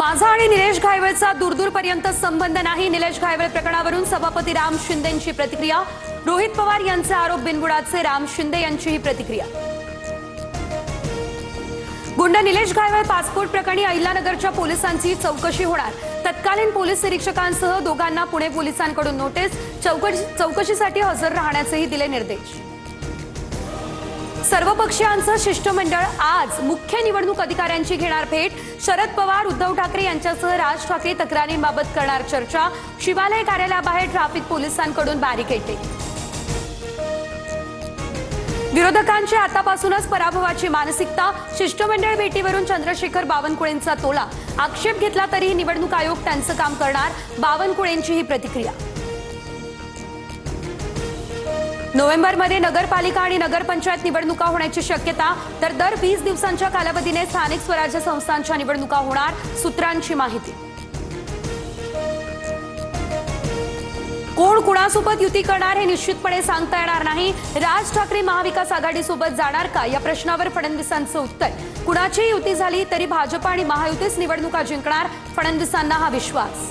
माझा आणि निलेश घायवळचा दूरदूरपर्यंत संबंध नाही। निलेश घायवळ प्रकरणावरून सभापती राम शिंदेंची प्रतिक्रिया। रोहित पवार यांचे आरोप बिनबुडाचे, राम शिंदे यांची ही प्रतिक्रिया। गुंड निलेश घायवळ पासपोर्ट प्रकरणी अहिल्यानगरच्या पोलिसांची चौकशी होणार। तत्कालीन पोलीस निरीक्षकांसह दोघांना पुणे पोलिसांकडून नोटीस, चौकशीसाठी हजर राहण्याचेही दिले निर्देश। सर्वपक्षीयांचं शिष्टमंडळ आज मुख्य निवडणूक अधिकाऱ्यांची घेणार भेट। शरद पवार, उद्धव ठाकरे यांच्यासह राज ठाकरे तक्रारींबाबत करणार चर्चा। शिवालय कार्यालयाबाहेर ट्रॅफिक पोलिसांकडून बॅरिकेडिंग। विरोधकांची आतापासूनच पराभवाची मानसिकता। शिष्टमंडळ भेटीवरून चंद्रशेखर बावनकुळेंचा तोला। आक्षेप घेतला तरीही निवडणूक आयोग त्यांचं काम करणार, बावनकुळेंची ही प्रतिक्रिया। नोव्हेंबरमध्ये नगरपालिका आणि नगरपंचायत निवडणुका होण्याची शक्यता, तर दर 20 दिवसांच्या कालावधीने स्थानिक स्वराज्य संस्थांच्या निवडणुका होणार, सूत्रांची माहिती। कोण कुणासोबत युती करणार हे निश्चितपणे सांगता येणार नाही। राज ठाकरे महाविकास आघाडीसोबत जाणार का या प्रश्नावर फडणवीसांचं उत्तर, कुणाची युती झाली तरी भाजप आणि महायुतीच निवडणुका जिंकणार, फडणवीसांना हा विश्वास।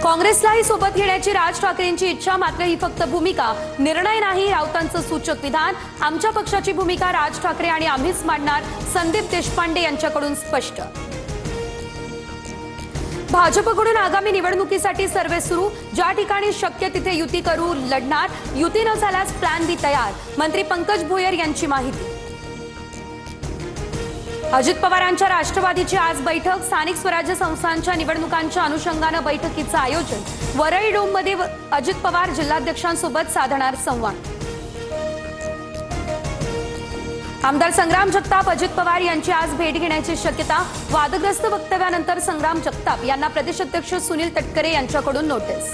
काँग्रेसलाही सोबत घेण्याची राज ठाकरेंची इच्छा, मात्र ही फक्त भूमिका, निर्णय नाही, राऊतांचं सूचक विधान। आमच्या पक्षाची भूमिका राज ठाकरे आणि आम्हीच मांडणार, संदीप देशपांडे यांच्याकडून स्पष्ट। भाजपकडून आगामी निवडणुकीसाठी सर्वे सुरू, ज्या ठिकाणी शक्य तिथे युती करू, लढणार, युती न झाल्यास प्लॅन बी तयार, मंत्री पंकज भोयर यांची माहिती। अजित पवारांच्या राष्ट्रवादीची आज बैठक, स्थानिक स्वराज्य संस्थांच्या निवडणुकांच्या अनुषंगाने बैठकीचं आयोजन। वरळी डोममध्ये अजित पवार जिल्हाध्यक्षांसोबत साधणार संवाद। आमदार संग्राम जगताप, अजित पवार यांची आज भेट घेण्याची शक्यता। वादग्रस्त वक्तव्यानंतर संग्राम जगताप यांना प्रदेशाध्यक्ष सुनील तटकरे यांच्याकडून नोटीस।